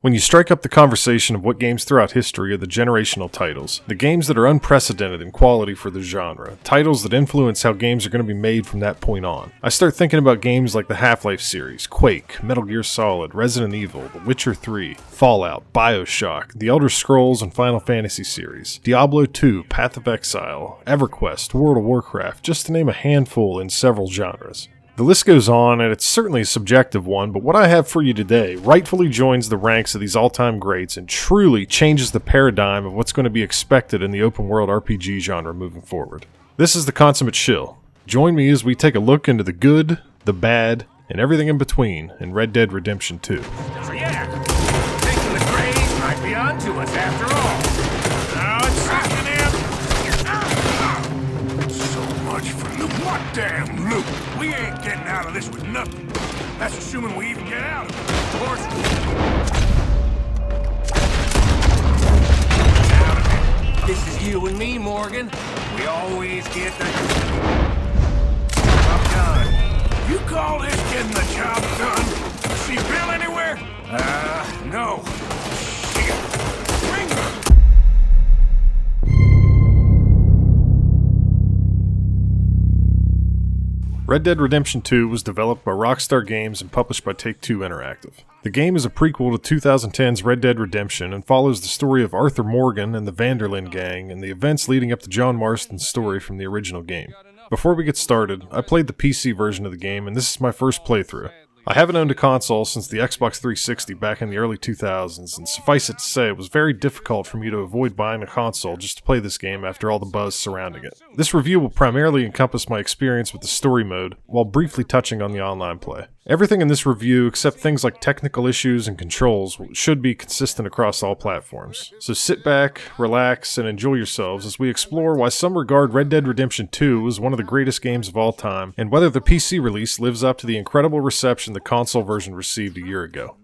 When you strike up the conversation of what games throughout history are the generational titles, the games that are unprecedented in quality for the genre, titles that influence how games are going to be made from that point on, I start thinking about games like the Half-Life series, Quake, Metal Gear Solid, Resident Evil, The Witcher 3, Fallout, BioShock, The Elder Scrolls and Final Fantasy series, Diablo 2, Path of Exile, EverQuest, World of Warcraft, just to name a handful in several genres. The list goes on, and it's certainly a subjective one, but what I have for you today rightfully joins the ranks of these all-time greats and truly changes the paradigm of what's going to be expected in the open-world RPG genre moving forward. This is the Consummate Shill. Join me as we take a look into the good, the bad, and everything in between in Red Dead Redemption 2. So yeah, thinking the Greys might be onto us after all. Now it's sucking in. So much for loot. What damn loot? We ain't getting out of this with nothing. That's assuming we even get out of it. Of course. Out of it. This is you and me, Morgan. We always get the job done. You call this getting the job done? See Bill anywhere? No. Shit. Bring her. Red Dead Redemption 2 was developed by Rockstar Games and published by Take-Two Interactive. The game is a prequel to 2010's Red Dead Redemption and follows the story of Arthur Morgan and the Vanderlyn gang and the events leading up to John Marston's story from the original game. Before we get started, I played the PC version of the game and this is my first playthrough. I haven't owned a console since the Xbox 360 back in the early 2000s, and suffice it to say, it was very difficult for me to avoid buying a console just to play this game after all the buzz surrounding it. This review will primarily encompass my experience with the story mode, while briefly touching on the online play. Everything in this review, except things like technical issues and controls, should be consistent across all platforms. So sit back, relax, and enjoy yourselves as we explore why some regard Red Dead Redemption 2 as one of the greatest games of all time, and whether the PC release lives up to the incredible reception the console version received a year ago.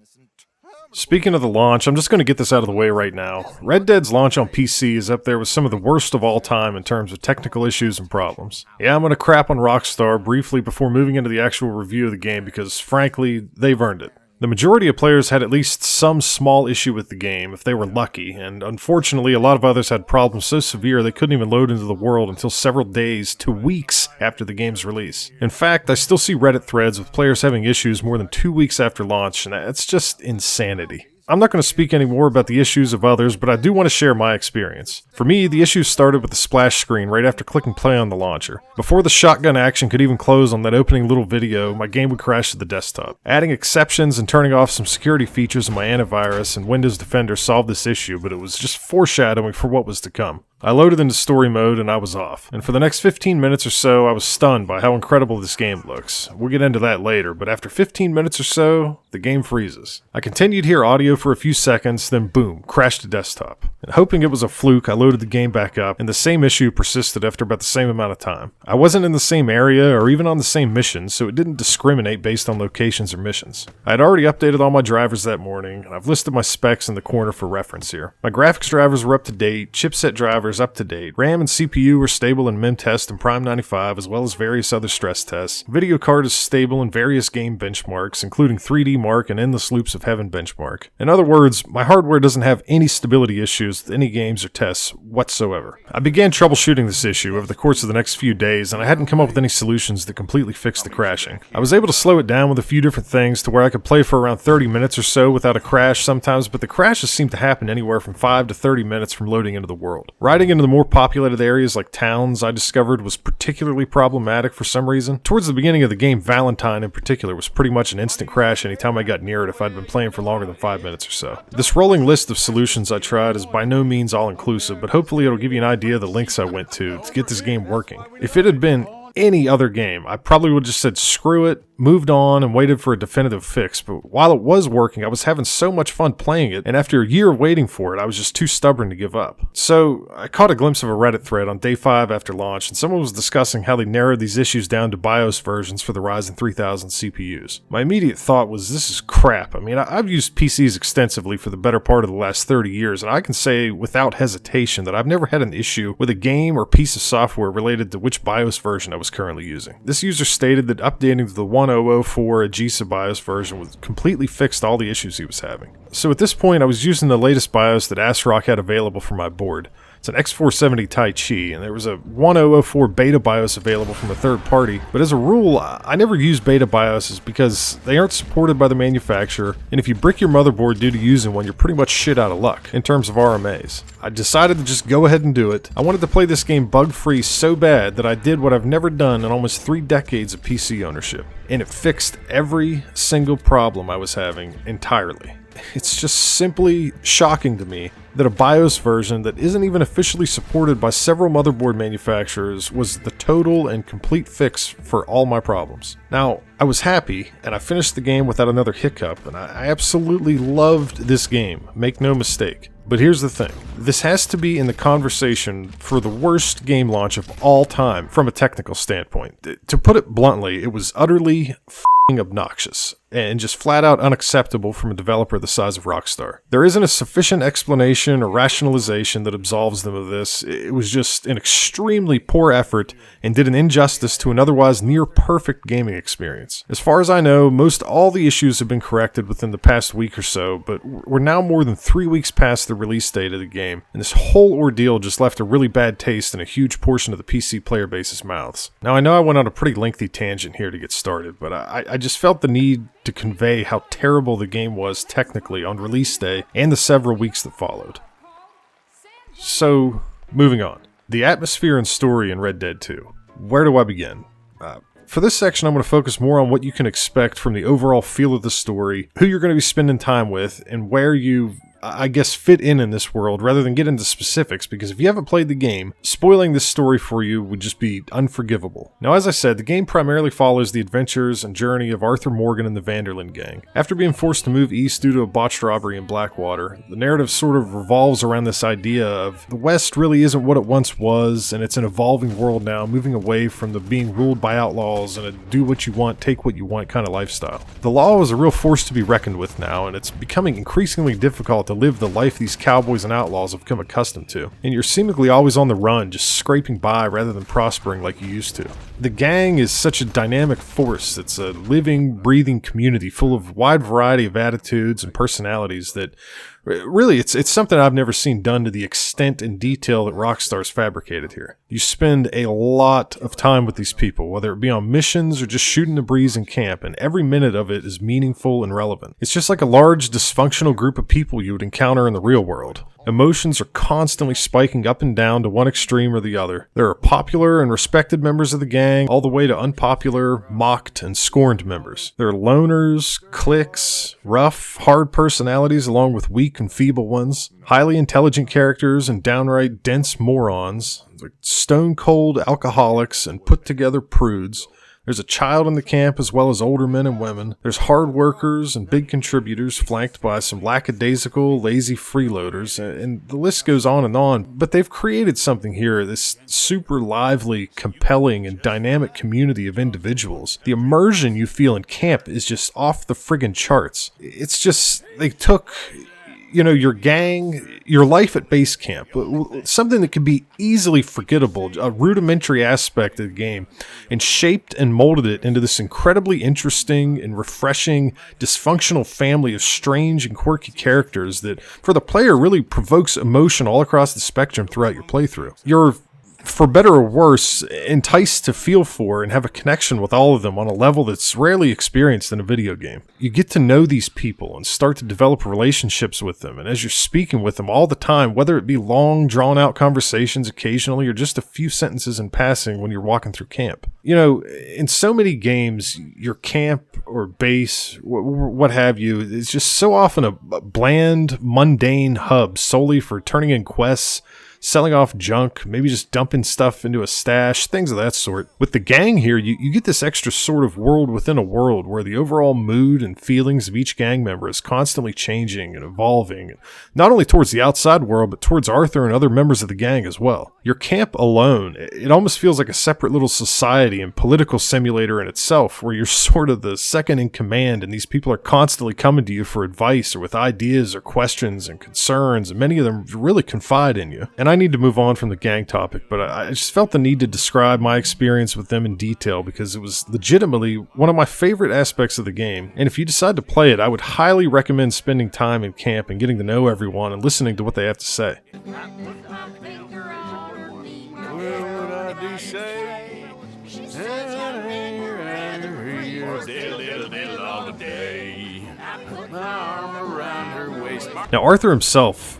Speaking of the launch, I'm just going to get this out of the way right now. Red Dead's launch on PC is up there with some of the worst of all time in terms of technical issues and problems. Yeah, I'm going to crap on Rockstar briefly before moving into the actual review of the game because, frankly, they've earned it. The majority of players had at least some small issue with the game, if they were lucky, and unfortunately a lot of others had problems so severe they couldn't even load into the world until several days to weeks after the game's release. In fact, I still see Reddit threads with players having issues more than 2 weeks after launch, and that's just insanity. I'm not going to speak any more about the issues of others, but I do want to share my experience. For me, the issues started with the splash screen right after clicking play on the launcher. Before the shotgun action could even close on that opening little video, my game would crash to the desktop. Adding exceptions and turning off some security features in my antivirus and Windows Defender solved this issue, but it was just foreshadowing for what was to come. I loaded into story mode and I was off, and for the next 15 minutes or so I was stunned by how incredible this game looks. We'll get into that later, but after 15 minutes or so, the game freezes. I continued to hear audio for a few seconds, then boom, crashed to desktop. And hoping it was a fluke, I loaded the game back up, and the same issue persisted after about the same amount of time. I wasn't in the same area or even on the same mission, so it didn't discriminate based on locations or missions. I had already updated all my drivers that morning, and I've listed my specs in the corner for reference here. My graphics drivers were up to date, chipset drivers up to date, RAM and CPU were stable in MemTest and Prime 95 as well as various other stress tests. Video card is stable in various game benchmarks, including 3D Mark and Endless Loops of Heaven benchmark. In other words, my hardware doesn't have any stability issues with any games or tests whatsoever. I began troubleshooting this issue over the course of the next few days, and I hadn't come up with any solutions that completely fixed the crashing. I was able to slow it down with a few different things to where I could play for around 30 minutes or so without a crash sometimes, but the crashes seemed to happen anywhere from 5 to 30 minutes from loading into the world. Riding into the more populated areas like towns, I discovered was particularly problematic for some reason. Towards the beginning of the game, Valentine in particular was pretty much an instant crash anytime I got near it if I'd been playing for longer than 5 minutes or so. This rolling list of solutions I tried is by no means all-inclusive, but hopefully it'll give you an idea of the lengths I went to get this game working. If it had been any other game, I probably would have just said screw it, moved on, and waited for a definitive fix, but while it was working, I was having so much fun playing it, and after a year of waiting for it, I was just too stubborn to give up. So, I caught a glimpse of a Reddit thread on day 5 after launch, and someone was discussing how they narrowed these issues down to BIOS versions for the Ryzen 3000 CPUs. My immediate thought was, this is crap. I mean, I've used PCs extensively for the better part of the last 30 years, and I can say without hesitation that I've never had an issue with a game or piece of software related to which BIOS version I was currently using. This user stated that updating to the 1004 Agisa BIOS version would completely fixed all the issues he was having. So at this point, I was using the latest BIOS that ASRock had available for my board. It's an X470 Tai Chi, and there was a 1004 beta BIOS available from a third party, but as a rule, I never use beta BIOSes because they aren't supported by the manufacturer, and if you brick your motherboard due to using one, you're pretty much shit out of luck in terms of RMAs. I decided to just go ahead and do it. I wanted to play this game bug-free so bad that I did what I've never done in almost 3 decades of PC ownership, and it fixed every single problem I was having entirely. It's just simply shocking to me that a BIOS version that isn't even officially supported by several motherboard manufacturers was the total and complete fix for all my problems. Now, I was happy, and I finished the game without another hiccup, and I absolutely loved this game, make no mistake. But here's the thing, this has to be in the conversation for the worst game launch of all time from a technical standpoint. To put it bluntly, it was utterly obnoxious and just flat out unacceptable from a developer the size of Rockstar. There isn't a sufficient explanation or rationalization that absolves them of this. It was just an extremely poor effort and did an injustice to an otherwise near perfect gaming experience. As far as I know, most all the issues have been corrected within the past week or so, but we're now more than 3 weeks past the release date of the game, and this whole ordeal just left a really bad taste in a huge portion of the PC player base's mouths. Now, I know I went on a pretty lengthy tangent here to get started, but I just felt the need to convey how terrible the game was technically on release day and the several weeks that followed. So, moving on. The atmosphere and story in Red Dead 2. Where do I begin? For this section, I'm going to focus more on what you can expect from the overall feel of the story, who you're going to be spending time with, and where you, I guess, fit in this world, rather than get into specifics, because if you haven't played the game, spoiling this story for you would just be unforgivable. Now, as I said, the game primarily follows the adventures and journey of Arthur Morgan and the Vanderlyn gang. After being forced to move east due to a botched robbery in Blackwater, the narrative sort of revolves around this idea of the West really isn't what it once was, and it's an evolving world now, moving away from the being ruled by outlaws and a do what you want, take what you want kind of lifestyle. The law is a real force to be reckoned with now, and it's becoming increasingly difficult to live the life these cowboys and outlaws have become accustomed to, and you're seemingly always on the run, just scraping by rather than prospering like you used to. The gang is such a dynamic force. It's a living, breathing community full of a wide variety of attitudes and personalities that really, it's something I've never seen done to the extent and detail that Rockstar's fabricated here. You spend a lot of time with these people, whether it be on missions or just shooting the breeze in camp, and every minute of it is meaningful and relevant. It's just like a large, dysfunctional group of people you would encounter in the real world. Emotions are constantly spiking up and down to one extreme or the other. There are popular and respected members of the gang, all the way to unpopular, mocked, and scorned members. There are loners, cliques, rough, hard personalities along with weak and feeble ones, highly intelligent characters and downright dense morons, like stone-cold alcoholics and put-together prudes. There's a child in the camp as well as older men and women. There's hard workers and big contributors flanked by some lackadaisical, lazy freeloaders, and the list goes on. But they've created something here, this super lively, compelling, and dynamic community of individuals. The immersion you feel in camp is just off the friggin' charts. It's just, they took, your gang, your life at base camp, something that could be easily forgettable, a rudimentary aspect of the game, and shaped and molded it into this incredibly interesting and refreshing, dysfunctional family of strange and quirky characters that, for the player, really provokes emotion all across the spectrum throughout your playthrough. You're, for better or worse, enticed to feel for and have a connection with all of them on a level that's rarely experienced in a video game. You get to know these people and start to develop relationships with them, and as you're speaking with them all the time, whether it be long, drawn-out conversations occasionally or just a few sentences in passing when you're walking through camp. In so many games, your camp or base, what have you, is just so often a bland, mundane hub solely for turning in quests, selling off junk, maybe just dumping stuff into a stash, things of that sort. With the gang here, you get this extra sort of world within a world where the overall mood and feelings of each gang member is constantly changing and evolving, not only towards the outside world, but towards Arthur and other members of the gang as well. Your camp alone, it almost feels like a separate little society and political simulator in itself, where you're sort of the second in command, and these people are constantly coming to you for advice or with ideas or questions and concerns, and many of them really confide in you. And I need to move on from the gang topic, but I just felt the need to describe my experience with them in detail because it was legitimately one of my favorite aspects of the game. And if you decide to play it, I would highly recommend spending time in camp and getting to know everyone and listening to what they have to say. Now, Arthur himself,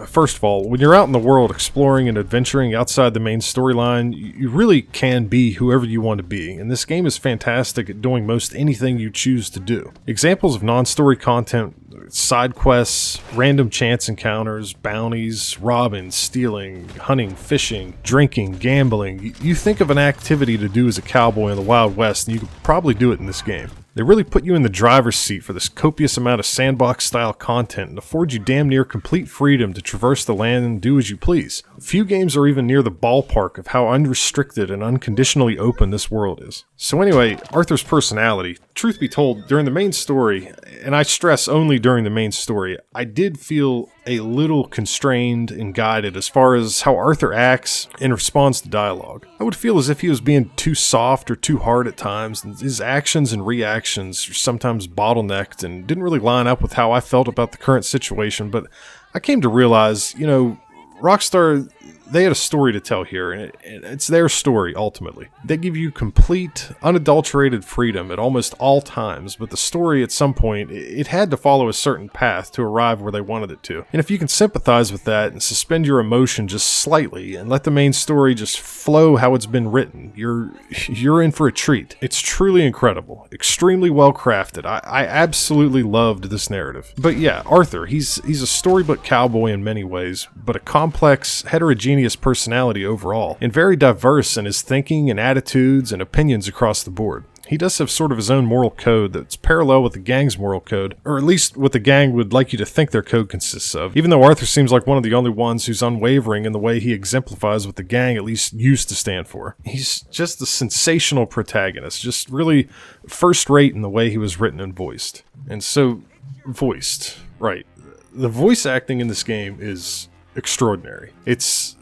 first of all, when you're out in the world exploring and adventuring outside the main storyline, you really can be whoever you want to be, and this game is fantastic at doing most anything you choose to do. Examples of non-story content: side quests, random chance encounters, bounties, robbing, stealing, hunting, fishing, drinking, gambling. You think of an activity to do as a cowboy in the Wild West, and you could probably do it in this game. They really put you in the driver's seat for this copious amount of sandbox-style content and afford you damn near complete freedom to traverse the land and do as you please. Few games are even near the ballpark of how unrestricted and unconditionally open this world is. So anyway, Arthur's personality. Truth be told, during the main story, and I stress only during the main story, I did feel a little constrained and guided as far as how Arthur acts in response to dialogue. I would feel as if he was being too soft or too hard at times, and his actions and reactions were sometimes bottlenecked and didn't really line up with how I felt about the current situation, but I came to realize, Rockstar, they had a story to tell here, and it's their story, ultimately. They give you complete, unadulterated freedom at almost all times, but the story, at some point, it had to follow a certain path to arrive where they wanted it to. And if you can sympathize with that and suspend your emotion just slightly and let the main story just flow how it's been written, you're in for a treat. It's truly incredible, extremely well crafted. I absolutely loved this narrative. But yeah, Arthur, he's a storybook cowboy in many ways, but a complex, heterogeneous personality overall, and very diverse in his thinking and attitudes and opinions across the board. He does have sort of his own moral code that's parallel with the gang's moral code, or at least what the gang would like you to think their code consists of, even though Arthur seems like one of the only ones who's unwavering in the way he exemplifies what the gang at least used to stand for. He's just a sensational protagonist, just really first-rate in the way he was written and voiced. And so, voiced, right. The voice acting in this game is extraordinary. It's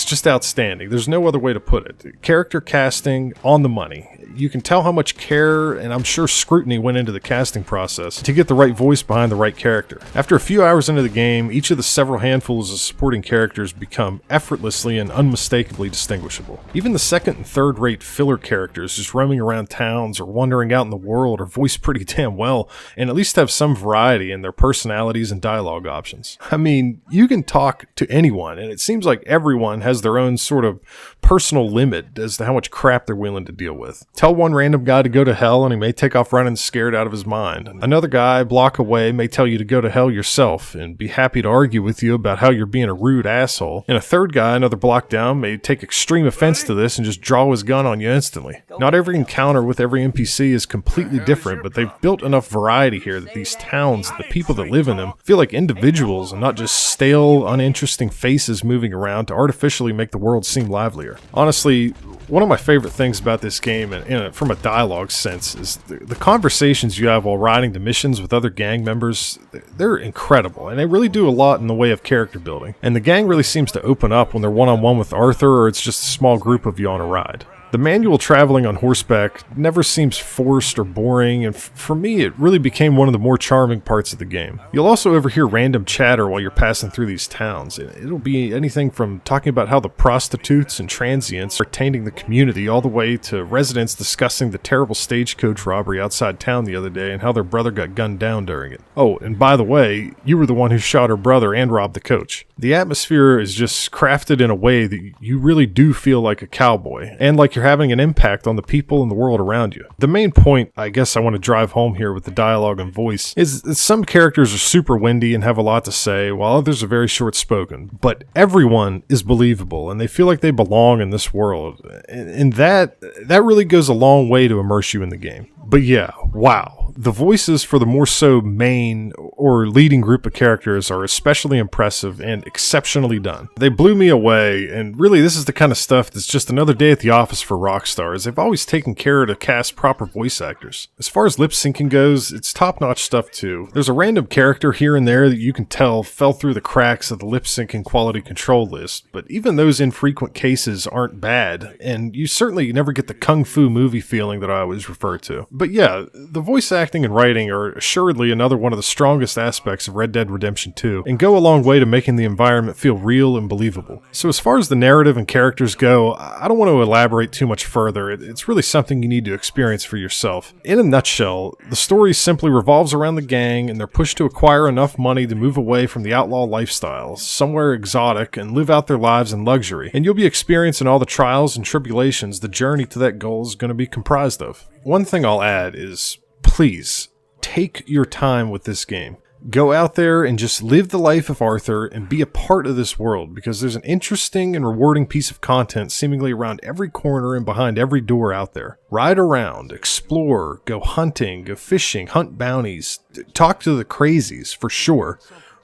just outstanding. There's no other way to put it. Character casting on the money. You can tell how much care and I'm sure scrutiny went into the casting process to get the right voice behind the right character. After a few hours into the game, each of the several handfuls of supporting characters become effortlessly and unmistakably distinguishable. Even the second and third rate filler characters just roaming around towns or wandering out in the world are voiced pretty damn well, and at least have some variety in their personalities and dialogue options. I mean, you can talk to anyone, and it seems like everyone has their own sort of personal limit as to how much crap they're willing to deal with. Tell one random guy to go to hell and he may take off running scared out of his mind. Another guy a block away may tell you to go to hell yourself and be happy to argue with you about how you're being a rude asshole. And a third guy another block down may take extreme offense to this and just draw his gun on you instantly. Not every encounter with every NPC is completely different, but they've built enough variety here that these towns, the people that live in them, feel like individuals and not just stale, uninteresting faces moving around to artificially make the world seem livelier. Honestly, one of my favorite things about this game, and from a dialogue sense, is the conversations you have while riding to missions with other gang members. They're incredible, and they really do a lot in the way of character building. And the gang really seems to open up when they're one-on-one with Arthur, or it's just a small group of you on a ride. The manual traveling on horseback never seems forced or boring, and for me it really became one of the more charming parts of the game. You'll also overhear random chatter while you're passing through these towns. It'll be anything from talking about how the prostitutes and transients are tainting the community, all the way to residents discussing the terrible stagecoach robbery outside town the other day and how their brother got gunned down during it. Oh, and by the way, you were the one who shot her brother and robbed the coach. The atmosphere is just crafted in a way that you really do feel like a cowboy, and like you're having an impact on the people and the world around you. The main point I guess I want to drive home here with the dialogue and voice is that some characters are super windy and have a lot to say, while others are very short-spoken. But everyone is believable, and they feel like they belong in this world. And that really goes a long way to immerse you in the game. But yeah, wow. The voices for the more so main or leading group of characters are especially impressive and exceptionally done. They blew me away, and really this is the kind of stuff that's just another day at the office for Rockstar, as they've always taken care to cast proper voice actors. As far as lip syncing goes, it's top-notch stuff too. There's a random character here and there that you can tell fell through the cracks of the lip syncing quality control list, but even those infrequent cases aren't bad, and you certainly never get the kung fu movie feeling that I always refer to. But yeah, the voice acting and writing are assuredly another one of the strongest aspects of Red Dead Redemption 2, and go a long way to making the environment feel real and believable. So as far as the narrative and characters go, I don't want to elaborate too much further. It's really something you need to experience for yourself. In a nutshell, the story simply revolves around the gang and their push to acquire enough money to move away from the outlaw lifestyle, somewhere exotic, and live out their lives in luxury. And you'll be experiencing all the trials and tribulations the journey to that goal is going to be comprised of. One thing I'll add is, please, take your time with this game. Go out there and just live the life of Arthur and be a part of this world, because there's an interesting and rewarding piece of content seemingly around every corner and behind every door out there. Ride around, explore, go hunting, go fishing, hunt bounties, talk to the crazies for sure.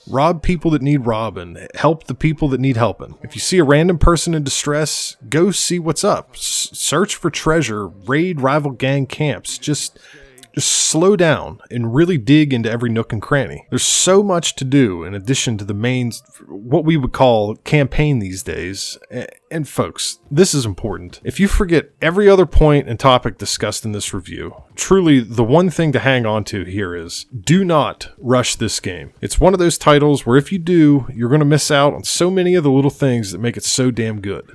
Rob people that need robbing, help the people that need helping. If you see a random person in distress, go see what's up. Search for treasure, raid rival gang camps, just slow down and really dig into every nook and cranny. There's so much to do in addition to the main, what we would call campaign these days. And folks, this is important. If you forget every other point and topic discussed in this review, truly the one thing to hang on to here is, do not rush this game. It's one of those titles where if you do, you're going to miss out on so many of the little things that make it so damn good.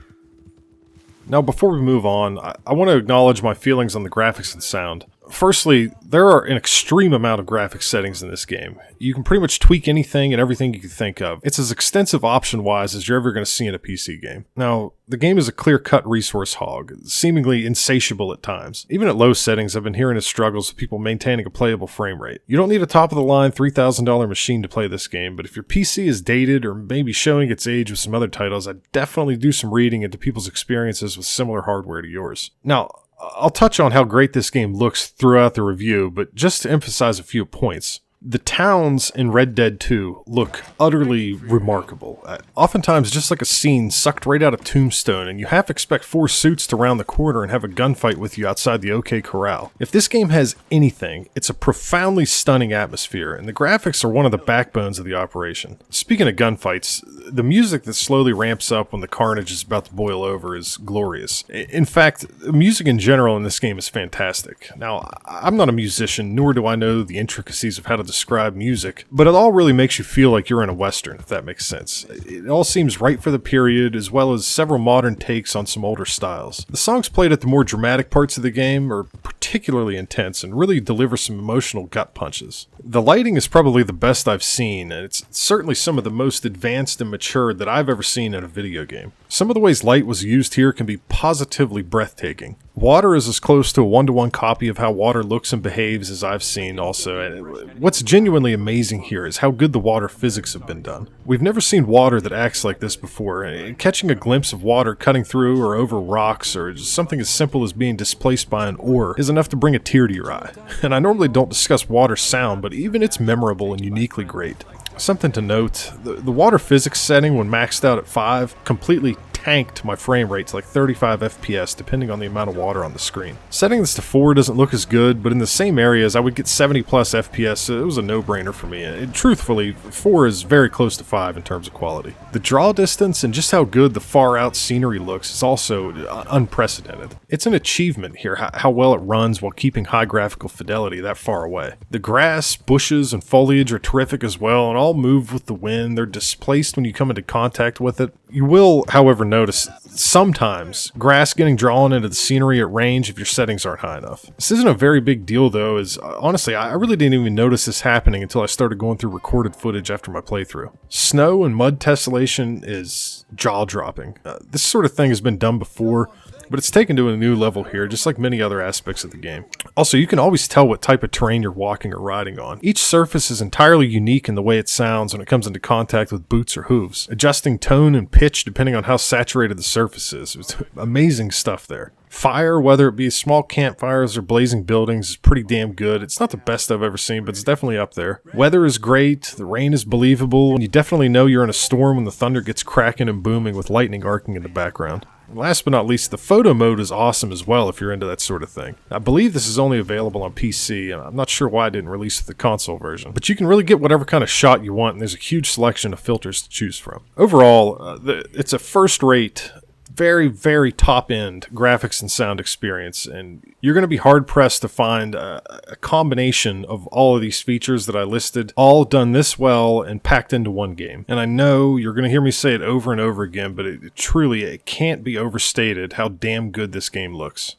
Now, before we move on, I want to acknowledge my feelings on the graphics and sound. Firstly, there are an extreme amount of graphics settings in this game. You can pretty much tweak anything and everything you can think of. It's as extensive option-wise as you're ever going to see in a PC game. Now, the game is a clear-cut resource hog, seemingly insatiable at times. Even at low settings, I've been hearing its struggles with people maintaining a playable frame rate. You don't need a top-of-the-line $3,000 machine to play this game, but if your PC is dated or maybe showing its age with some other titles, I'd definitely do some reading into people's experiences with similar hardware to yours. Now, I'll touch on how great this game looks throughout the review, but just to emphasize a few points. The towns in Red Dead 2 look utterly remarkable. Oftentimes just like a scene sucked right out of Tombstone, and you half expect 4 suits to round the corner and have a gunfight with you outside the OK Corral. If this game has anything, it's a profoundly stunning atmosphere, and the graphics are one of the backbones of the operation. Speaking of gunfights, the music that slowly ramps up when the carnage is about to boil over is glorious. In fact, the music in general in this game is fantastic. Now, I'm not a musician, nor do I know the intricacies of how to describe music, but it all really makes you feel like you're in a Western, if that makes sense. It all seems right for the period, as well as several modern takes on some older styles. The songs played at the more dramatic parts of the game are particularly intense and really deliver some emotional gut punches. The lighting is probably the best I've seen, and it's certainly some of the most advanced and matured that I've ever seen in a video game. Some of the ways light was used here can be positively breathtaking. Water is as close to a one-to-one copy of how water looks and behaves as I've seen also, and what's genuinely amazing here is how good the water physics have been done. We've never seen water that acts like this before, and catching a glimpse of water cutting through or over rocks or just something as simple as being displaced by an oar is enough to bring a tear to your eye. And I normally don't discuss water sound, but even it's memorable and uniquely great. Something to note, the water physics setting when maxed out at 5 completely tanked my frame rate to like 35 FPS depending on the amount of water on the screen. Setting this to 4 doesn't look as good, but in the same areas I would get 70 plus FPS, so it was a no-brainer for me. And truthfully, 4 is very close to 5 in terms of quality. The draw distance and just how good the far-out scenery looks is also unprecedented. It's an achievement here how well it runs while keeping high graphical fidelity that far away. The grass, bushes, and foliage are terrific as well, and all move with the wind. They're displaced when you come into contact with it. You will, however, notice sometimes grass getting drawn into the scenery at range if your settings aren't high enough. This isn't a very big deal though, as honestly I really didn't even notice this happening until I started going through recorded footage after my playthrough. Snow and mud tessellation is jaw-dropping. This sort of thing has been done before, but it's taken to a new level here, just like many other aspects of the game. Also, you can always tell what type of terrain you're walking or riding on. Each surface is entirely unique in the way it sounds when it comes into contact with boots or hooves, adjusting tone and pitch depending on how saturated the surface is. It's amazing stuff there. Fire, whether it be small campfires or blazing buildings, is pretty damn good. It's not the best I've ever seen, but it's definitely up there. Weather is great, the rain is believable, and you definitely know you're in a storm when the thunder gets cracking and booming with lightning arcing in the background. Last but not least, the photo mode is awesome as well if you're into that sort of thing. I believe this is only available on PC, and I'm not sure why I didn't release the console version. But you can really get whatever kind of shot you want, and there's a huge selection of filters to choose from. Overall, it's a first-rate, very, very top-end graphics and sound experience, and you're going to be hard-pressed to find a combination of all of these features that I listed, all done this well and packed into one game. And I know you're going to hear me say it over and over again, but it can't be overstated how damn good this game looks.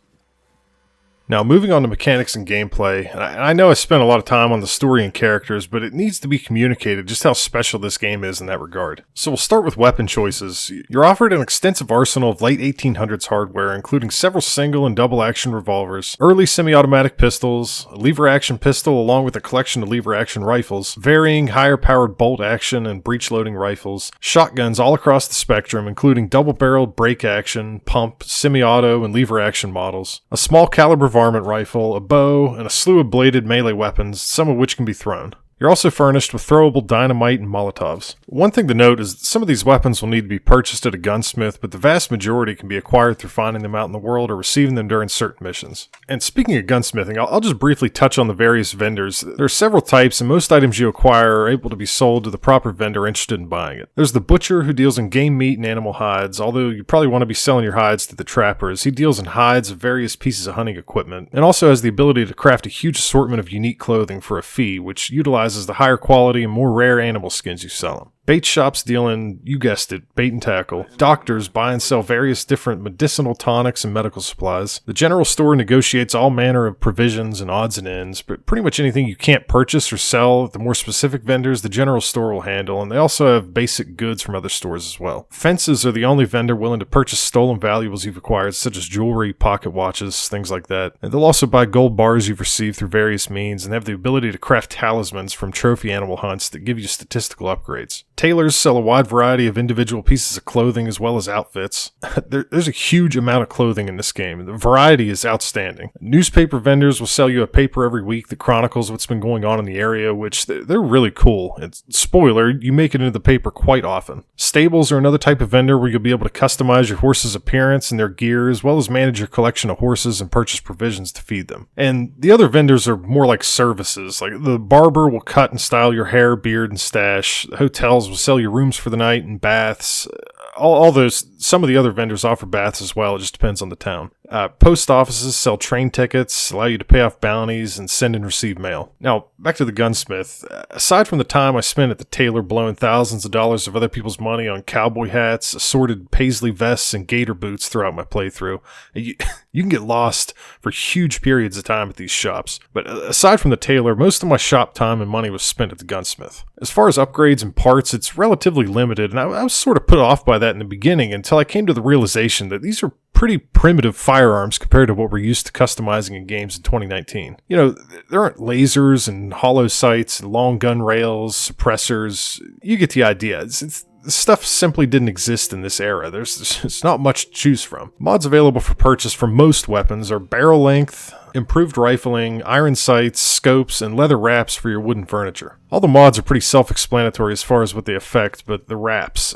Now, moving on to mechanics and gameplay, and I know I spent a lot of time on the story and characters, but it needs to be communicated just how special this game is in that regard. So we'll start with weapon choices. You're offered an extensive arsenal of late 1800s hardware, including several single and double action revolvers, early semi-automatic pistols, a lever-action pistol along with a collection of lever-action rifles, varying higher-powered bolt-action and breech-loading rifles, shotguns all across the spectrum, including double-barreled break-action, pump, semi-auto, and lever-action models, a small-caliber varmint rifle, a bow, and a slew of bladed melee weapons, some of which can be thrown. You're also furnished with throwable dynamite and Molotovs. One thing to note is that some of these weapons will need to be purchased at a gunsmith, but the vast majority can be acquired through finding them out in the world or receiving them during certain missions. And speaking of gunsmithing, I'll just briefly touch on the various vendors. There are several types, and most items you acquire are able to be sold to the proper vendor interested in buying it. There's the butcher, who deals in game meat and animal hides, although you probably want to be selling your hides to the trappers. He deals in hides of various pieces of hunting equipment, and also has the ability to craft a huge assortment of unique clothing for a fee, which utilizes the higher quality and more rare animal skins you sell them. Bait shops deal in, you guessed it, bait and tackle. Doctors buy and sell various different medicinal tonics and medical supplies. The general store negotiates all manner of provisions and odds and ends, but pretty much anything you can't purchase or sell at the more specific vendors, the general store will handle, and they also have basic goods from other stores as well. Fences are the only vendor willing to purchase stolen valuables you've acquired, such as jewelry, pocket watches, things like that. And they'll also buy gold bars you've received through various means, and have the ability to craft talismans from trophy animal hunts that give you statistical upgrades. Tailors sell a wide variety of individual pieces of clothing as well as outfits. There's a huge amount of clothing in this game. The variety is outstanding. Newspaper vendors will sell you a paper every week that chronicles what's been going on in the area, which they're really cool. And spoiler, you make it into the paper quite often. Stables are another type of vendor where you'll be able to customize your horse's appearance and their gear, as well as manage your collection of horses and purchase provisions to feed them. And the other vendors are more like services. Like the barber will cut and style your hair, beard, and stash. The hotels will sell you rooms for the night and baths. All those, some of the other vendors offer baths as well. It just depends on the town. Post offices sell train tickets, allow you to pay off bounties, and send and receive mail. Now, back to the gunsmith. Aside from the time I spent at the tailor blowing thousands of dollars of other people's money on cowboy hats, assorted paisley vests, and gator boots throughout my playthrough, you can get lost for huge periods of time at these shops. But aside from the tailor, most of my shop time and money was spent at the gunsmith. As far as upgrades and parts, it's relatively limited, and I was sort of put off by that in the beginning until I came to the realization that these are pretty primitive firearms compared to what we're used to customizing in games in 2019. You know, there aren't lasers and hollow sights and long gun rails, suppressors. You get the idea. This stuff simply didn't exist in this era. There's not much to choose from. Mods available for purchase for most weapons are barrel length, improved rifling, iron sights, scopes, and leather wraps for your wooden furniture. All the mods are pretty self-explanatory as far as what they affect, but the wraps,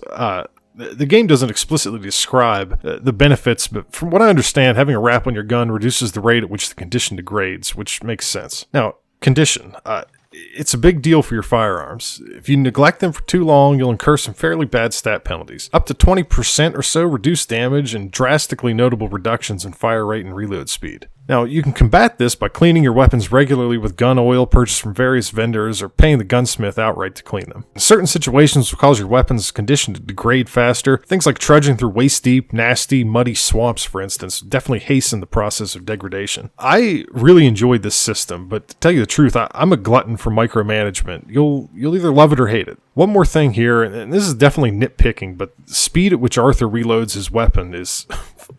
the game doesn't explicitly describe the benefits, but from what I understand, having a wrap on your gun reduces the rate at which the condition degrades, which makes sense. Now, condition. It's a big deal for your firearms. If you neglect them for too long, you'll incur some fairly bad stat penalties. Up to 20% or so reduced damage and drastically notable reductions in fire rate and reload speed. Now, you can combat this by cleaning your weapons regularly with gun oil purchased from various vendors or paying the gunsmith outright to clean them. Certain situations will cause your weapons' condition to degrade faster. Things like trudging through waist-deep, nasty, muddy swamps, for instance, definitely hasten the process of degradation. I really enjoyed this system, but to tell you the truth, I'm a glutton for micromanagement. You'll either love it or hate it. One more thing here, and this is definitely nitpicking, but the speed at which Arthur reloads his weapon is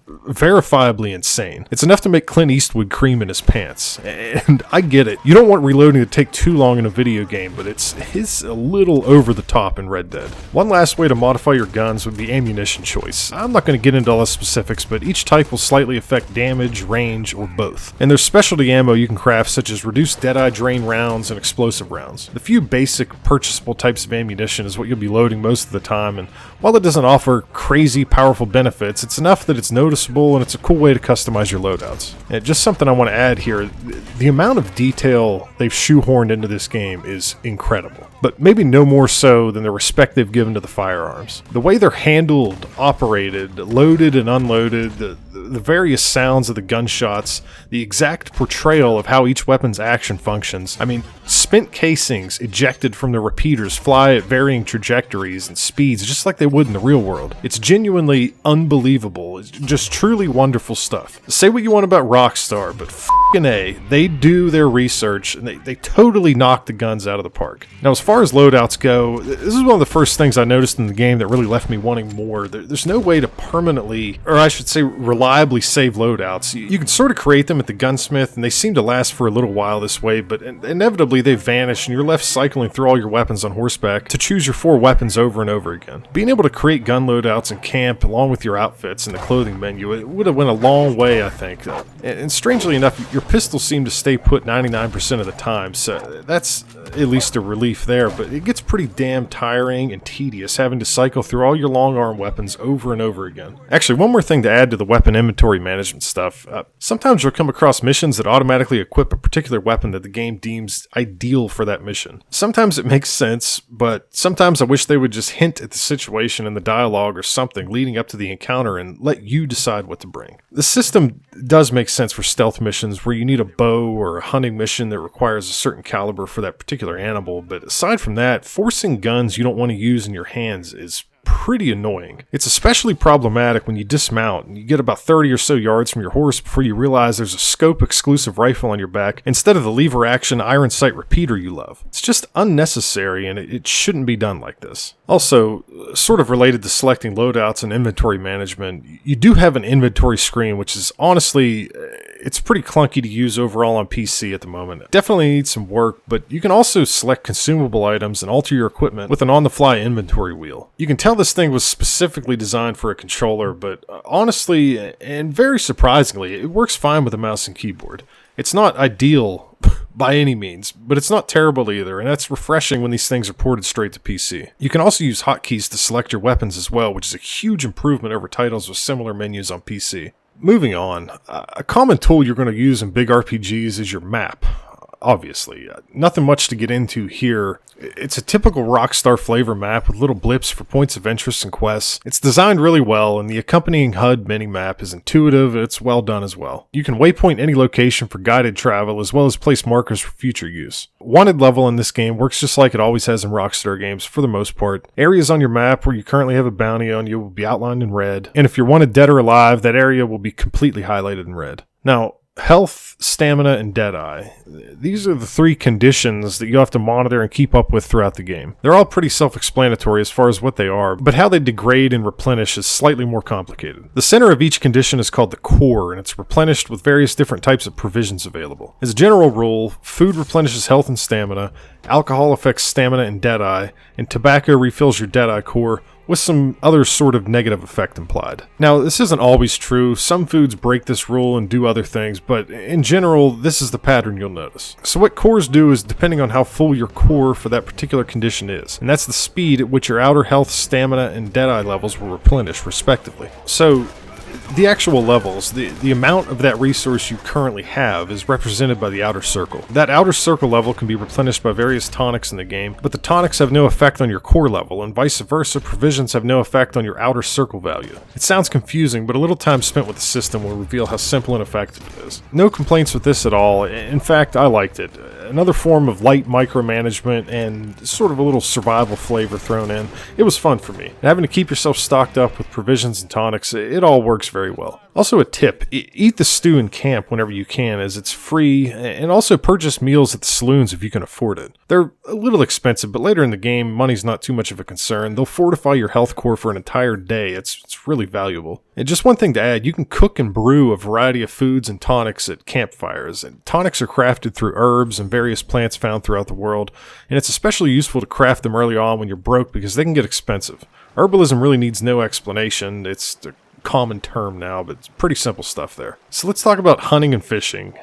verifiably insane. It's enough to make Clint Eastwood cream in his pants. And I get it. You don't want reloading to take too long in a video game, but it's a little over the top in Red Dead. One last way to modify your guns would be ammunition choice. I'm not going to get into all the specifics, but each type will slightly affect damage, range, or both. And there's specialty ammo you can craft, such as reduced Deadeye drain rounds and explosive rounds. The few basic purchasable types of ammunition is what you'll be loading most of the time, and while it doesn't offer crazy powerful benefits, it's enough that it's noticeable and it's a cool way to customize your loadouts. And just something I want to add here, the amount of detail they've shoehorned into this game is incredible, but maybe no more so than the respect they've given to the firearms. The way they're handled, operated, loaded and unloaded, the various sounds of the gunshots, the exact portrayal of how each weapon's action functions. I mean, spent casings ejected from the repeaters fly at varying trajectories and speeds just like they would in the real world. It's genuinely unbelievable. It's just truly wonderful stuff. Say what you want about Rockstar, but f***ing A, they do their research and they totally knock the guns out of the park. Now, as far as loadouts go, this is one of the first things I noticed in the game that really left me wanting more. There's no way to permanently, or I should say reliably save loadouts. You can sort of create them at the gunsmith, and they seem to last for a little while this way, but inevitably they vanish and you're left cycling through all your weapons on horseback to choose your 4 weapons over and over again. Being able to create gun loadouts in camp along with your outfits and the clothing menu, it would have went a long way, I think. And strangely enough, your pistols seem to stay put 99% of the time, so that's at least a relief there, but it gets pretty damn tiring and tedious having to cycle through all your long arm weapons over and over again. Actually, one more thing to add to the weapon inventory management stuff. Sometimes you'll come across missions that automatically equip a particular weapon that the game deems ideal for that mission. Sometimes it makes sense, but sometimes I wish they would just hint at the situation in the dialogue or something leading up to the encounter and let you decide what to bring. The system does make sense for stealth missions where you need a bow or a hunting mission that requires a certain caliber for that particular animal, but aside from that, forcing guns you don't want to use in your hands is pretty annoying. It's especially problematic when you dismount and you get about 30 or so yards from your horse before you realize there's a scope exclusive rifle on your back instead of the lever action iron sight repeater you love. It's just unnecessary and it shouldn't be done like this. Also, sort of related to selecting loadouts and inventory management, you do have an inventory screen, which is honestly, it's pretty clunky to use overall on PC at the moment. Definitely needs some work, but you can also select consumable items and alter your equipment with an on-the-fly inventory wheel. You can tell this thing was specifically designed for a controller, but honestly, and very surprisingly, it works fine with a mouse and keyboard. It's not ideal by any means, but it's not terrible either, and that's refreshing when these things are ported straight to PC. You can also use hotkeys to select your weapons as well, which is a huge improvement over titles with similar menus on PC. Moving on, a common tool you're going to use in big RPGs is your map. Obviously, nothing much to get into here. It's a typical Rockstar flavor map with little blips for points of interest and quests. It's designed really well, and the accompanying HUD mini-map is intuitive and it's well done as well. You can waypoint any location for guided travel, as well as place markers for future use. Wanted level in this game works just like it always has in Rockstar games for the most part. Areas on your map where you currently have a bounty on you will be outlined in red, and if you're wanted dead or alive, that area will be completely highlighted in red. Now, health, stamina, and Deadeye. These are the 3 conditions that you have to monitor and keep up with throughout the game. They're all pretty self-explanatory as far as what they are, but how they degrade and replenish is slightly more complicated. The center of each condition is called the core, and it's replenished with various different types of provisions available. As a general rule, food replenishes health and stamina, alcohol affects stamina and Deadeye, and tobacco refills your Deadeye core, with some other sort of negative effect implied. Now, this isn't always true. Some foods break this rule and do other things, but in general, this is the pattern you'll notice. So what cores do is depending on how full your core for that particular condition is, and that's the speed at which your outer health, stamina, and Deadeye levels will replenish, respectively. So, the actual levels, the amount of that resource you currently have is represented by the outer circle. That outer circle level can be replenished by various tonics in the game, but the tonics have no effect on your core level, and vice versa, provisions have no effect on your outer circle value. It sounds confusing, but a little time spent with the system will reveal how simple and effective it is. No complaints with this at all. In fact, I liked it. Another form of light micromanagement and sort of a little survival flavor thrown in. It was fun for me. And having to keep yourself stocked up with provisions and tonics, it all works very well. Also a tip, eat the stew in camp whenever you can, as it's free, and also purchase meals at the saloons if you can afford it. They're a little expensive, but later in the game, money's not too much of a concern. They'll fortify your health core for an entire day. It's really valuable. And just one thing to add, you can cook and brew a variety of foods and tonics at campfires. And tonics are crafted through herbs and various plants found throughout the world, and it's especially useful to craft them early on when you're broke because they can get expensive. Herbalism really needs no explanation. It's the common term now, but it's pretty simple stuff there. So let's talk about hunting and fishing.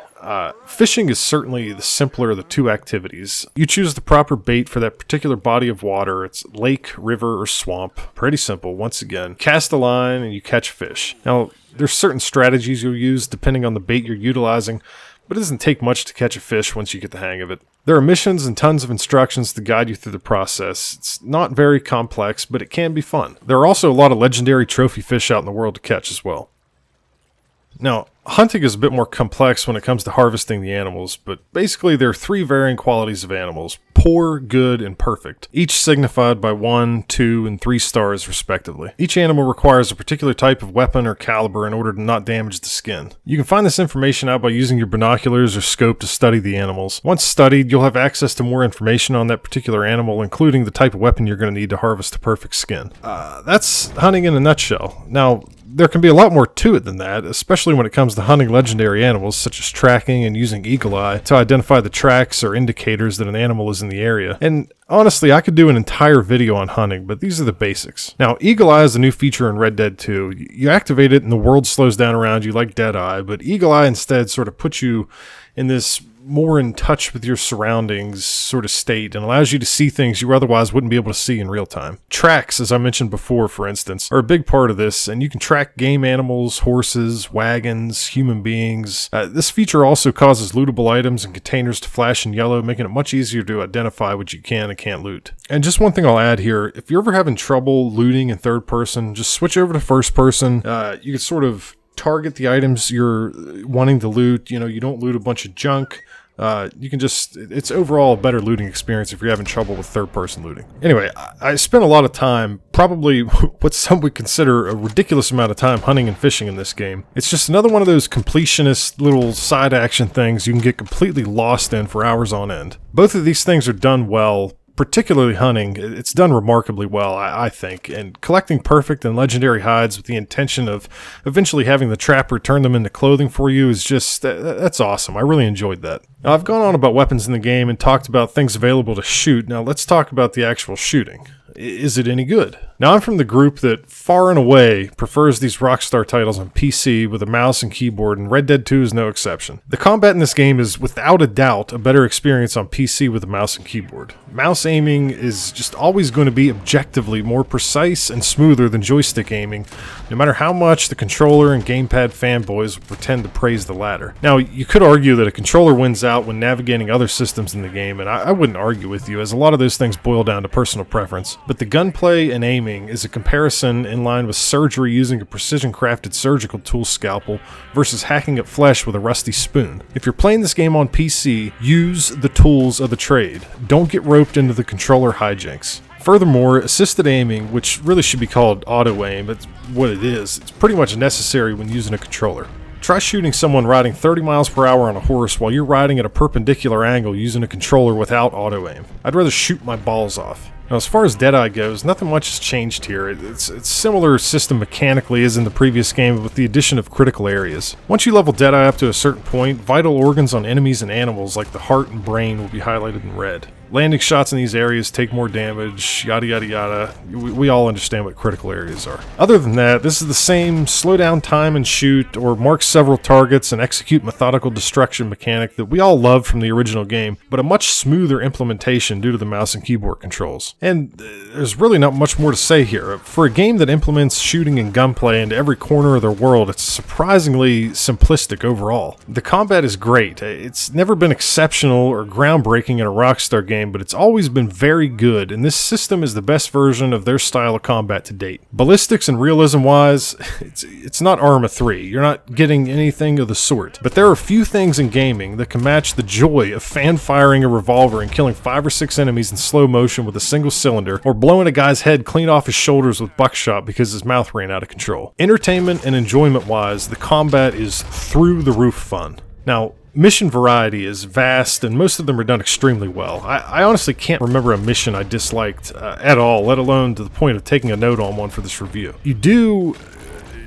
Fishing is certainly the simpler of the two activities. You choose the proper bait for that particular body of water. It's lake, river, or swamp. Pretty simple. Once again, cast a line and you catch fish. Now, there's certain strategies you'll use depending on the bait you're utilizing, but it doesn't take much to catch a fish once you get the hang of it. There are missions and tons of instructions to guide you through the process. It's not very complex, but it can be fun. There are also a lot of legendary trophy fish out in the world to catch as well. Now, hunting is a bit more complex when it comes to harvesting the animals, but basically there are three varying qualities of animals: poor, good, and perfect, each signified by 1, 2, and 3 stars respectively. Each animal requires a particular type of weapon or caliber in order to not damage the skin. You can find this information out by using your binoculars or scope to study the animals. Once studied, you'll have access to more information on that particular animal, including the type of weapon you're going to need to harvest a perfect skin. That's hunting in a nutshell. Now, there can be a lot more to it than that, especially when it comes to hunting legendary animals, such as tracking and using Eagle Eye to identify the tracks or indicators that an animal is in the area. And honestly, I could do an entire video on hunting, but these are the basics. Now, Eagle Eye is a new feature in Red Dead 2. You activate it and the world slows down around you like Deadeye, but Eagle Eye instead sort of puts you in this more in touch with your surroundings sort of state and allows you to see things you otherwise wouldn't be able to see in real time. Tracks, as I mentioned before, for instance, are a big part of this, and you can track game animals, horses, wagons, human beings. This feature also causes lootable items and containers to flash in yellow, making it much easier to identify what you can and can't loot. And just one thing I'll add here, if you're ever having trouble looting in third person, just switch over to first person. You can sort of target the items you're wanting to loot. You don't loot a bunch of junk. You can just, it's overall a better looting experience if you're having trouble with third-person looting. Anyway, I spent a lot of time, probably what some would consider a ridiculous amount of time hunting and fishing in this game. It's just another one of those completionist little side action things you can get completely lost in for hours on end. Both of these things are done well. Particularly hunting, it's done remarkably well, I think, and collecting perfect and legendary hides with the intention of eventually having the trapper turn them into clothing for you is just, that's awesome. I really enjoyed that. Now, I've gone on about weapons in the game and talked about things available to shoot. Now, let's talk about the actual shooting. Is it any good? Now, I'm from the group that far and away prefers these Rockstar titles on PC with a mouse and keyboard, and Red Dead 2 is no exception. The combat in this game is without a doubt a better experience on PC with a mouse and keyboard. Mouse aiming is just always going to be objectively more precise and smoother than joystick aiming, no matter how much the controller and gamepad fanboys will pretend to praise the latter. Now, you could argue that a controller wins out when navigating other systems in the game, and I wouldn't argue with you, as a lot of those things boil down to personal preference. But the gunplay and aiming is a comparison in line with surgery using a precision-crafted surgical tool scalpel versus hacking at flesh with a rusty spoon. If you're playing this game on PC, use the tools of the trade. Don't get roped into the controller hijinks. Furthermore, assisted aiming, which really should be called auto-aim, it's what it is, it's pretty much necessary when using a controller. Try shooting someone riding 30 miles per hour on a horse while you're riding at a perpendicular angle using a controller without auto-aim. I'd rather shoot my balls off. Now, as far as Deadeye goes, nothing much has changed here. It's a similar system mechanically as in the previous game, with the addition of critical areas. Once you level Deadeye up to a certain point, vital organs on enemies and animals like the heart and brain will be highlighted in red. Landing shots in these areas take more damage, yada yada yada. We all understand what critical areas are. Other than that, this is the same slow down time and shoot, or mark several targets and execute methodical destruction mechanic that we all loved from the original game, but a much smoother implementation due to the mouse and keyboard controls. And there's really not much more to say here. For a game that implements shooting and gunplay into every corner of their world, it's surprisingly simplistic overall. The combat is great. It's never been exceptional or groundbreaking in a Rockstar game, game, but it's always been very good, and this system is the best version of their style of combat to date. Ballistics and realism-wise, it's not Arma 3. You're not getting anything of the sort. But there are few things in gaming that can match the joy of fan-firing a revolver and killing 5 or 6 enemies in slow motion with a single cylinder, or blowing a guy's head clean off his shoulders with buckshot because his mouth ran out of control. Entertainment and enjoyment-wise, the combat is through the roof fun. Now, mission variety is vast, and most of them are done extremely well. I honestly can't remember a mission I disliked at all, let alone to the point of taking a note on one for this review. You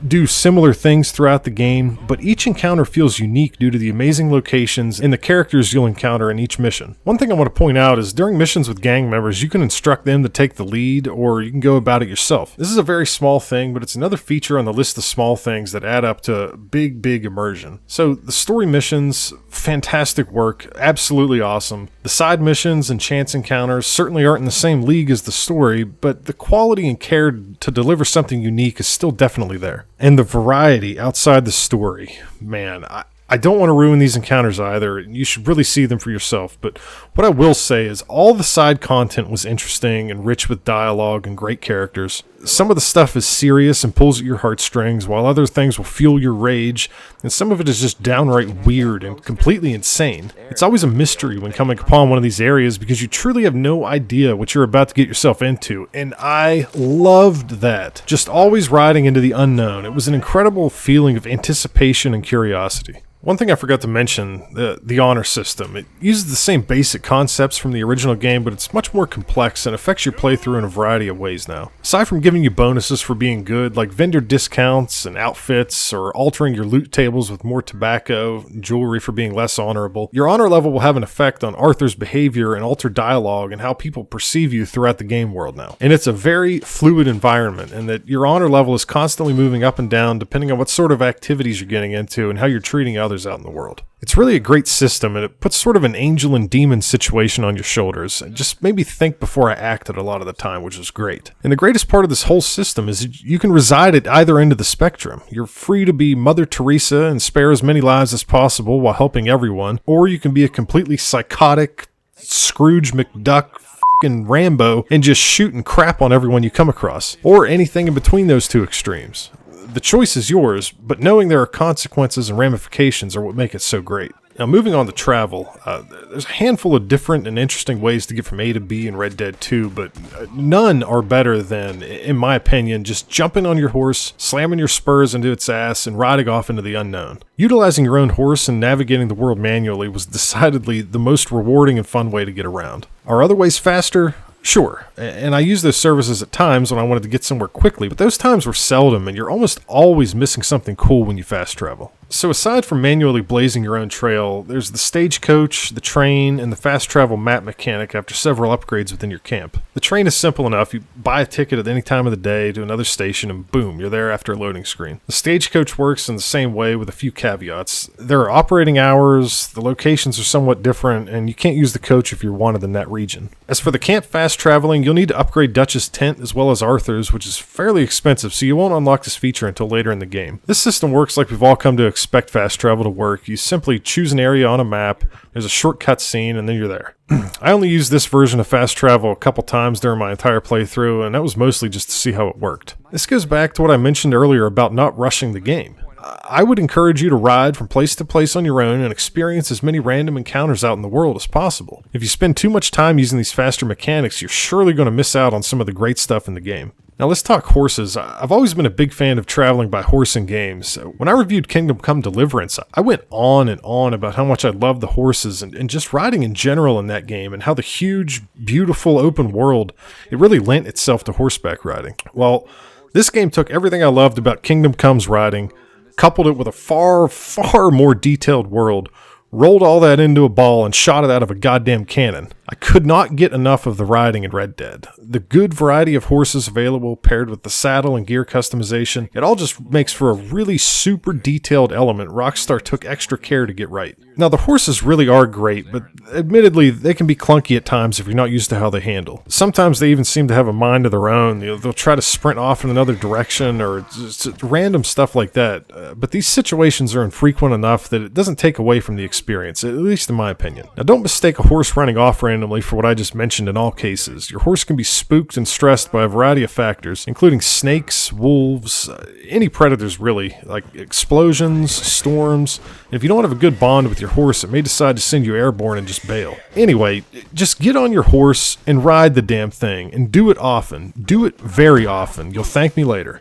do similar things throughout the game, but each encounter feels unique due to the amazing locations and the characters you'll encounter in each mission. One thing I want to point out is during missions with gang members, you can instruct them to take the lead, or you can go about it yourself. This is a very small thing, but it's another feature on the list of small things that add up to big immersion. So the story missions, fantastic work, absolutely awesome. The side missions and chance encounters certainly aren't in the same league as the story, but the quality and care to deliver something unique is still definitely there. And the variety outside the story, man, I don't want to ruin these encounters either. You should really see them for yourself. But what I will say is all the side content was interesting and rich with dialogue and great characters. Some of the stuff is serious and pulls at your heartstrings, while other things will fuel your rage, and some of it is just downright weird and completely insane. It's always a mystery when coming upon one of these areas because you truly have no idea what you're about to get yourself into, and I loved that. Just always riding into the unknown. It was an incredible feeling of anticipation and curiosity. One thing I forgot to mention, the honor system. It uses the same basic concepts from the original game, but it's much more complex and affects your playthrough in a variety of ways now. Aside from giving you bonuses for being good, like vendor discounts and outfits, or altering your loot tables with more tobacco and jewelry for being less honorable, your honor level will have an effect on Arthur's behavior and alter dialogue and how people perceive you throughout the game world now. And it's a very fluid environment, and that your honor level is constantly moving up and down depending on what sort of activities you're getting into and how you're treating others out in the world. It's really a great system, and it puts sort of an angel and demon situation on your shoulders. It just made me think before I acted a lot of the time, which is great. And the greatest part of this whole system is you can reside at either end of the spectrum. You're free to be Mother Teresa and spare as many lives as possible while helping everyone, or you can be a completely psychotic Scrooge McDuck f***ing Rambo and just shoot and crap on everyone you come across, or anything in between those two extremes. The choice is yours, but knowing there are consequences and ramifications are what make it so great. Now, moving on to travel, there's a handful of different and interesting ways to get from A to B in Red Dead 2, but none are better than, in my opinion, just jumping on your horse, slamming your spurs into its ass, and riding off into the unknown. Utilizing your own horse and navigating the world manually was decidedly the most rewarding and fun way to get around. Are other ways faster? Sure, and I use those services at times when I wanted to get somewhere quickly, but those times were seldom, and you're almost always missing something cool when you fast travel. So aside from manually blazing your own trail, there's the stagecoach, the train, and the fast travel map mechanic after several upgrades within your camp. The train is simple enough. You buy a ticket at any time of the day to another station, and boom, you're there after a loading screen. The stagecoach works in the same way with a few caveats. There are operating hours, the locations are somewhat different, and you can't use the coach if you're wanted in that region. As for the camp fast traveling, you'll need to upgrade Dutch's tent as well as Arthur's, which is fairly expensive, so you won't unlock this feature until later in the game. This system works like we've all come to expect fast travel to work. You simply choose an area on a map, there's a shortcut scene, and then you're there. I only used this version of fast travel a couple times during my entire playthrough, and that was mostly just to see how it worked. This goes back to what I mentioned earlier about not rushing the game. I would encourage you to ride from place to place on your own and experience as many random encounters out in the world as possible. If you spend too much time using these faster mechanics, you're surely going to miss out on some of the great stuff in the game. Now let's talk horses. I've always been a big fan of traveling by horse in games. When I reviewed Kingdom Come Deliverance, I went on and on about how much I love the horses and just riding in general in that game, and how the huge, beautiful open world, it really lent itself to horseback riding. Well, this game took everything I loved about Kingdom Come's riding, coupled it with a far, far more detailed world, rolled all that into a ball, and shot it out of a goddamn cannon. I could not get enough of the riding in Red Dead. The good variety of horses available, paired with the saddle and gear customization, it all just makes for a really super detailed element Rockstar took extra care to get right. Now, the horses really are great, but admittedly, they can be clunky at times if you're not used to how they handle. Sometimes they even seem to have a mind of their own. They'll try to sprint off in another direction, or just random stuff like that. But these situations are infrequent enough that it doesn't take away from the experience. experience, at least in my opinion. Now, don't mistake a horse running off randomly for what I just mentioned in all cases. Your horse can be spooked and stressed by a variety of factors, including snakes, wolves, any predators really, like explosions, storms. And if you don't have a good bond with your horse, it may decide to send you airborne and just bail. Anyway, just get on your horse and ride the damn thing, and do it often. Do it very often. You'll thank me later.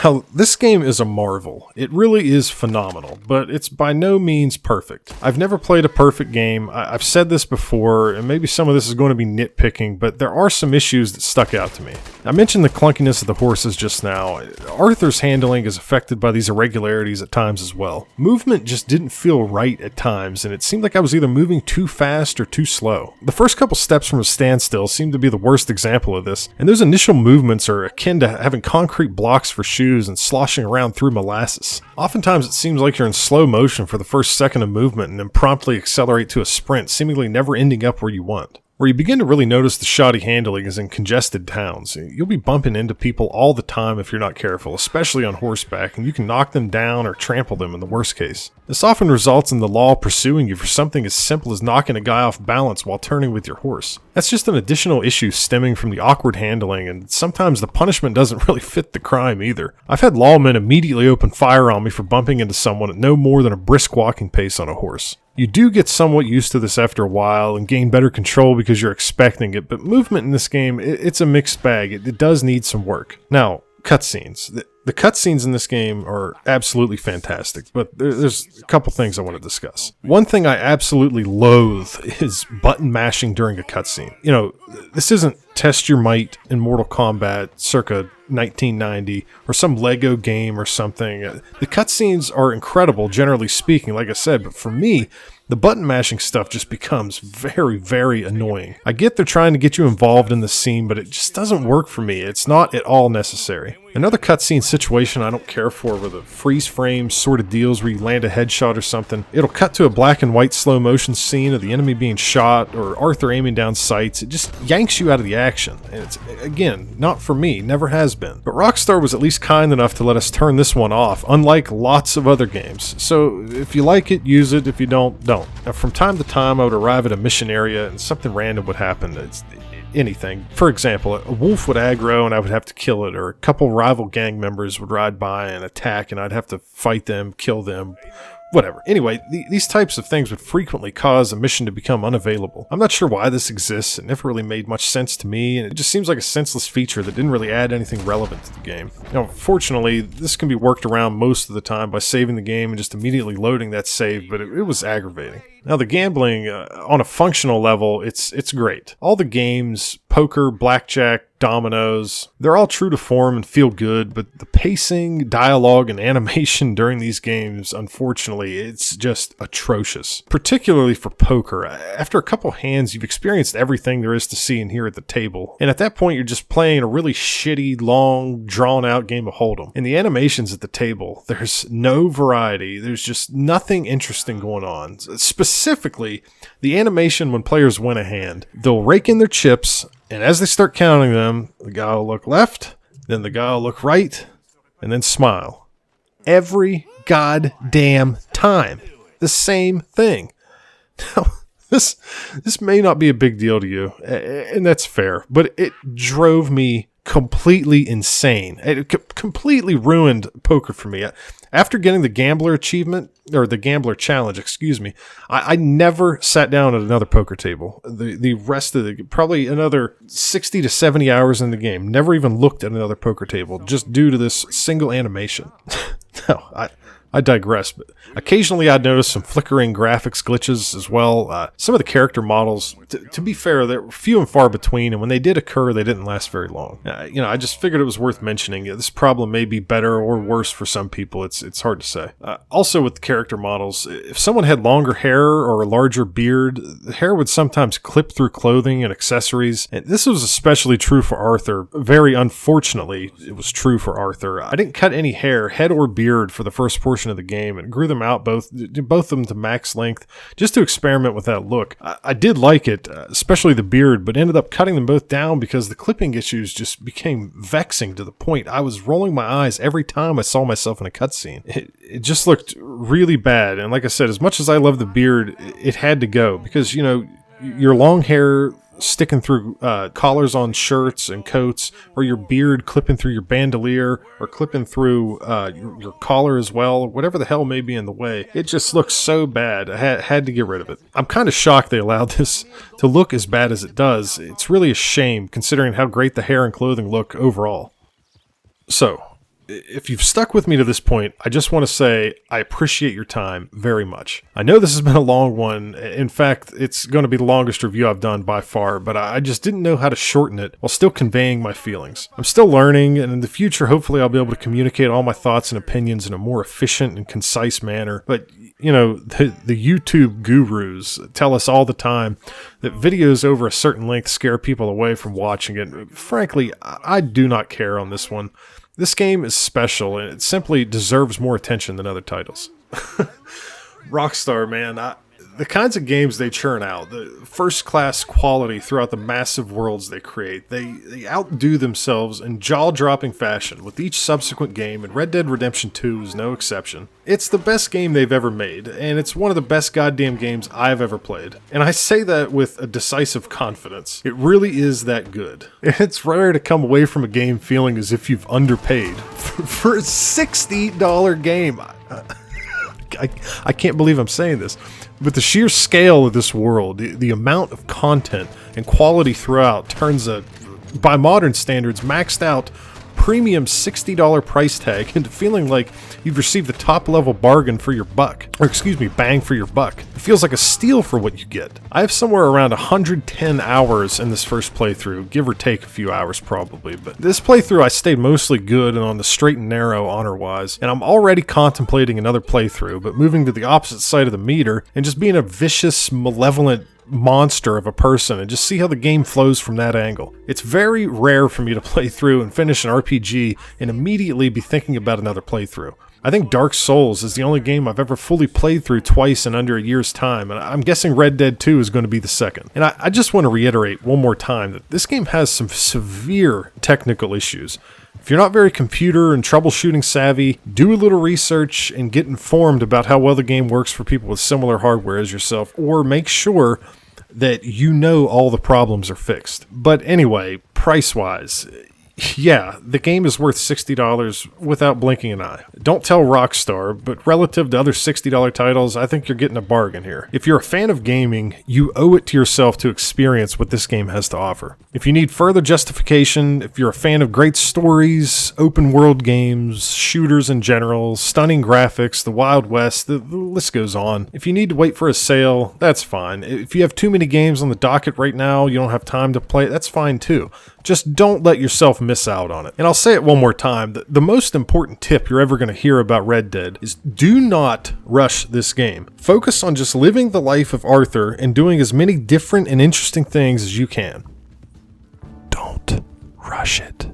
Now, this game is a marvel. It really is phenomenal, but it's by no means perfect. I've never played a perfect game. I've said this before, and maybe some of this is going to be nitpicking, but there are some issues that stuck out to me. I mentioned the clunkiness of the horses just now. Arthur's handling is affected by these irregularities at times as well. Movement just didn't feel right at times, and it seemed like I was either moving too fast or too slow. The first couple steps from a standstill seemed to be the worst example of this, and those initial movements are akin to having concrete blocks for shoes and sloshing around through molasses. Oftentimes it seems like you're in slow motion for the first second of movement and then promptly accelerate to a sprint, seemingly never ending up where you want. Where you begin to really notice the shoddy handling is in congested towns. You'll be bumping into people all the time if you're not careful, especially on horseback, and you can knock them down or trample them in the worst case. This often results in the law pursuing you for something as simple as knocking a guy off balance while turning with your horse. That's just an additional issue stemming from the awkward handling, and sometimes the punishment doesn't really fit the crime either. I've had lawmen immediately open fire on me for bumping into someone at no more than a brisk walking pace on a horse. You do get somewhat used to this after a while and gain better control because you're expecting it, but movement in this game, it's a mixed bag. It does need some work. Now, cutscenes. The cutscenes in this game are absolutely fantastic, but there's a couple things I want to discuss. One thing I absolutely loathe is button mashing during a cutscene. You know, this isn't Test Your Might in Mortal Kombat circa 1990 or some Lego game or something. The cutscenes are incredible, generally speaking, like I said, but for me, the button mashing stuff just becomes very, very annoying. I get they're trying to get you involved in the scene, but it just doesn't work for me. It's not at all necessary. Another cutscene situation I don't care for were the freeze frame sort of deals where you land a headshot or something. It'll cut to a black and white slow motion scene of the enemy being shot or Arthur aiming down sights. It just yanks you out of the action. And it's, again, not for me, never has been. But Rockstar was at least kind enough to let us turn this one off, unlike lots of other games. So if you like it, use it. If you don't, don't. Now, from time to time, I would arrive at a mission area and something random would happen. It's anything. For example, a wolf would aggro and I would have to kill it, or a couple rival gang members would ride by and attack and I'd have to fight them, kill them, whatever. Anyway, these types of things would frequently cause a mission to become unavailable. I'm not sure why this exists. It never really made much sense to me, and it just seems like a senseless feature that didn't really add anything relevant to the game. Now, fortunately, this can be worked around most of the time by saving the game and just immediately loading that save, but it was aggravating. Now, the gambling, on a functional level, it's great. All the games, poker, blackjack, dominoes, they're all true to form and feel good, but the pacing, dialogue, and animation during these games, unfortunately, it's just atrocious. Particularly for poker. After a couple hands, you've experienced everything there is to see and hear at the table, and at that point, you're just playing a really shitty, long, drawn-out game of Hold'em. And the animations at the table, there's no variety. There's just nothing interesting going on. Specifically, the animation when players win a hand. They'll rake in their chips, and as they start counting them, the guy will look left, then the guy will look right, and then smile. Every goddamn time. The same thing. Now, this may not be a big deal to you, and that's fair, but it drove me completely insane. It completely ruined poker for me. After getting the gambler achievement, or the gambler challenge, excuse me, I never sat down at another poker table. The rest of probably another 60 to 70 hours in the game, never even looked at another poker table, just due to this single animation. No, I digress, but occasionally I'd notice some flickering graphics glitches as well. Some of the character models, to be fair, they're few and far between, and when they did occur, they didn't last very long. I just figured it was worth mentioning. This problem may be better or worse for some people. It's hard to say. Also with the character models, if someone had longer hair or a larger beard, the hair would sometimes clip through clothing and accessories. And this was especially true for Arthur. Very unfortunately, it was true for Arthur. I didn't cut any hair, head or beard, for the first portion portion of the game and grew them out both of them to max length just to experiment with that look. I did like it, especially the beard, but ended up cutting them both down because the clipping issues just became vexing to the point I was rolling my eyes every time I saw myself in a cutscene. It just looked really bad, and like I said, as much as I love the beard, it had to go because, you know, your long hair sticking through collars on shirts and coats, or your beard clipping through your bandolier or clipping through your collar as well, whatever the hell may be in the way. It just looks so bad. I had to get rid of it. I'm kind of shocked they allowed this to look as bad as it does. It's really a shame considering how great the hair and clothing look overall. So, if you've stuck with me to this point, I just want to say I appreciate your time very much. I know this has been a long one. In fact, it's going to be the longest review I've done by far, but I just didn't know how to shorten it while still conveying my feelings. I'm still learning, and in the future, hopefully I'll be able to communicate all my thoughts and opinions in a more efficient and concise manner. But, you know, the YouTube gurus tell us all the time that videos over a certain length scare people away from watching it. Frankly, I do not care on this one. This game is special, and it simply deserves more attention than other titles. Rockstar, man, the kinds of games they churn out, the first-class quality throughout the massive worlds they create, they outdo themselves in jaw-dropping fashion with each subsequent game, and Red Dead Redemption 2 is no exception. It's the best game they've ever made, and it's one of the best goddamn games I've ever played. And I say that with a decisive confidence. It really is that good. It's rare to come away from a game feeling as if you've underpaid for a $60 game. I can't believe I'm saying this. But the sheer scale of this world, the amount of content and quality throughout turns a, by modern standards, maxed out premium $60 price tag into feeling like you've received the top level bargain for your buck. Or excuse me, bang for your buck. It feels like a steal for what you get. I have somewhere around 110 hours in this first playthrough, give or take a few hours probably, but this playthrough I stayed mostly good and on the straight and narrow honor-wise, and I'm already contemplating another playthrough, but moving to the opposite side of the meter and just being a vicious, malevolent monster of a person and just see how the game flows from that angle. It's very rare for me to play through and finish an RPG and immediately be thinking about another playthrough. I think Dark Souls is the only game I've ever fully played through twice in under a year's time, and I'm guessing Red Dead 2 is going to be the second. And I just want to reiterate one more time that this game has some severe technical issues. If you're not very computer and troubleshooting savvy, do a little research and get informed about how well the game works for people with similar hardware as yourself, or make sure that you know all the problems are fixed. But anyway, price-wise, yeah, the game is worth $60 without blinking an eye. Don't tell Rockstar, but relative to other $60 titles, I think you're getting a bargain here. If you're a fan of gaming, you owe it to yourself to experience what this game has to offer. If you need further justification, if you're a fan of great stories, open world games, shooters in general, stunning graphics, the Wild West, the list goes on. If you need to wait for a sale, that's fine. If you have too many games on the docket right now, you don't have time to play, that's fine too. Just don't let yourself miss out on it. And I'll say it one more time, the most important tip you're ever going to hear about Red Dead is do not rush this game. Focus on just living the life of Arthur and doing as many different and interesting things as you can. Don't rush it.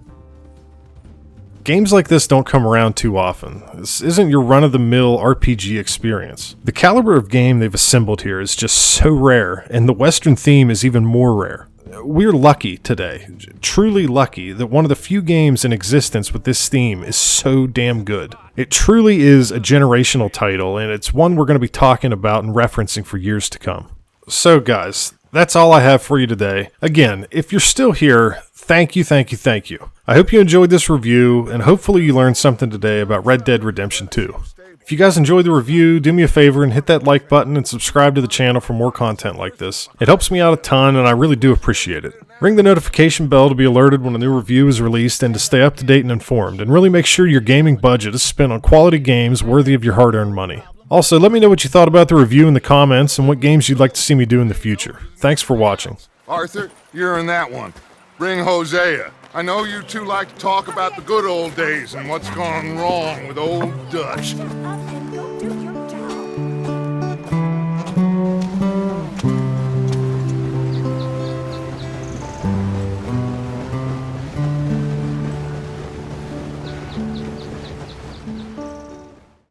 Games like this don't come around too often. This isn't your run-of-the-mill RPG experience. The caliber of game they've assembled here is just so rare, and the Western theme is even more rare. We're lucky today, truly lucky, that one of the few games in existence with this theme is so damn good. It truly is a generational title, and it's one we're going to be talking about and referencing for years to come. So guys, that's all I have for you today. Again, if you're still here, thank you. I hope you enjoyed this review, and hopefully you learned something today about Red Dead Redemption 2. If you guys enjoyed the review, do me a favor and hit that like button and subscribe to the channel for more content like this. It helps me out a ton, and I really do appreciate it. Ring the notification bell to be alerted when a new review is released and to stay up to date and informed, and really make sure your gaming budget is spent on quality games worthy of your hard-earned money. Also, let me know what you thought about the review in the comments and what games you'd like to see me do in the future. Thanks for watching. Arthur, you're in that one. Bring Hosea. I know you two like to talk about the good old days and what's gone wrong with old Dutch.